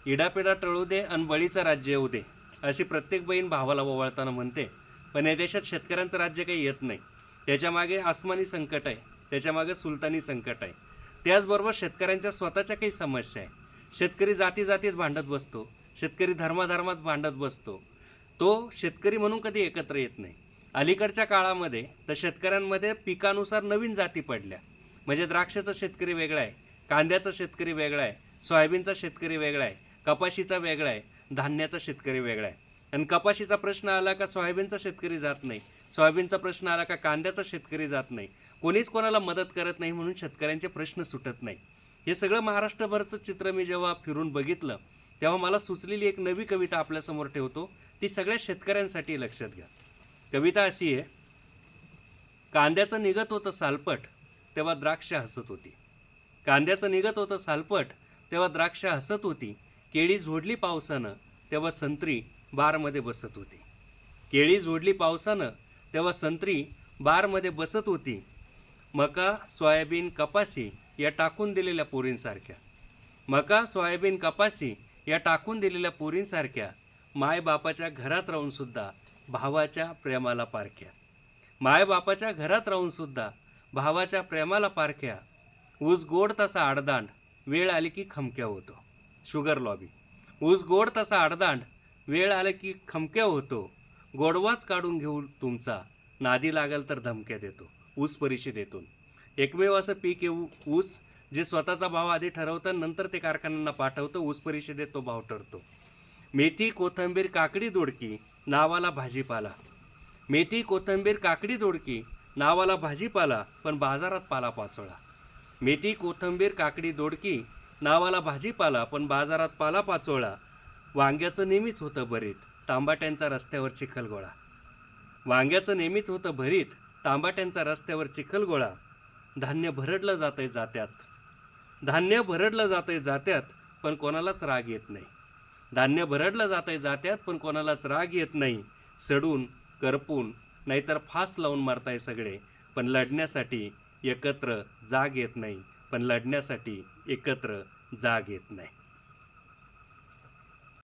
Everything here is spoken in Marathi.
इडापिडा टळू दे आणि बळीचं राज्य येऊ दे, अशी प्रत्येक बहीण भावाला ओवाळताना म्हणते. पण या देशात शेतकऱ्यांचं राज्य काही येत नाही. त्याच्यामागे आसमानी संकट आहे, त्याच्यामागे सुलतानी संकट आहे. त्याचबरोबर शेतकऱ्यांच्या स्वतःच्या काही समस्या आहे. शेतकरी जाती जातीत भांडत बसतो, शेतकरी धर्माधर्मात भांडत बसतो. तो शेतकरी म्हणून कधी एकत्र येत नाही. अलीकडच्या काळामध्ये तर शेतकऱ्यांमध्ये पिकानुसार नवीन जाती पडल्या. म्हणजे द्राक्षाचा शेतकरी वेगळा आहे, कांद्याचा शेतकरी वेगळा आहे, सोयाबीनचा शेतकरी वेगळा आहे, कपाशीचा वेगळा आहे, धान्याचा शेतकरी वेगळा आहे. आणि कपाशीचा प्रश्न आला का सोयाबीनचा शेतकरी जात नाही, सोयाबीनचा प्रश्न आला का कांद्याचा शेतकरी जात नाही. कोणीच कोणाला मदत करत नाही, म्हणून शेतकऱ्यांचे प्रश्न सुटत नाही. हे सगळं महाराष्ट्रभरचं चित्र मी जेव्हा फिरून बघितलं तेव्हा मला सुचलेली एक नवी कविता आपल्यासमोर ठेवतो. ती सगळ्या शेतकऱ्यांसाठी लक्षात घ्या. कविता अशी आहे. कांद्याचं निघत होतं सालपट तेव्हा द्राक्ष हसत होती. कांद्याचं निघत होतं सालपट तेव्हा द्राक्ष हसत होती. केळी झोडली पावसानं तेव्हा संत्री बारमध्ये बसत होती. केळी झोडली पावसानं तेव्हा संत्री बारमध्ये बसत होती. मका सोयाबीन कपाशी या टाकून दिलेल्या पोरींसारख्या, मका सोयाबीन कपाशी या टाकून दिलेल्या पोरींसारख्या, मायबापाच्या घरात राहूनसुद्धा भावाच्या प्रेमाला पारख्या. मायबापाच्या घरात राहूनसुद्धा भावाच्या प्रेमाला पारख्या. ऊस गोड तसा आडदांड वेळ आली की खमक्या होतो. Sugar lobby. ऊस गोड तसा आडदांड वेळ आली की खमक्या होतो. गोडवाच काढून घेऊ तुमचा, नादी लागल तर धमक्या देतो. ऊस परिषदेतून एकमेव असं पीक येऊ ऊस जे स्वतःचा भाव आधी ठरवतं, नंतर ते कारखान्यांना पाठवतं. ऊस परिषदेत तो भाव ठरतो. मेथी कोथिंबीर काकडी दोडकी नावाला भाजीपाला. मेथी कोथिंबीर काकडी दोडकी नावाला भाजीपाला, पण बाजारात पाला पाचोळा. मेथी कोथिंबीर काकडी दोडकी नावाला भाजीपाला, पण बाजारात पाला पाचोळा. वांग्याचं नेहमीच होतं भरीत, तांबाट्यांचा रस्त्यावर चिखलगोळा. वांग्याचं नेहमीच होतं भरीत, तांबाट्यांचा रस्त्यावर चिखलगोळा. धान्य भरडलं जातंय जात्यात, धान्य भरडलं जातंय जात्यात, पण कोणालाच राग येत नाही. धान्य भरडलं जातंय जात्यात, पण कोणालाच राग येत नाही. सडून करपून नाहीतर फास लावून मारताय सगळे, पण लढण्यासाठी एकत्र जाग येत नाही. पण लढण्यासाठी एकत्र जाग येत नाही.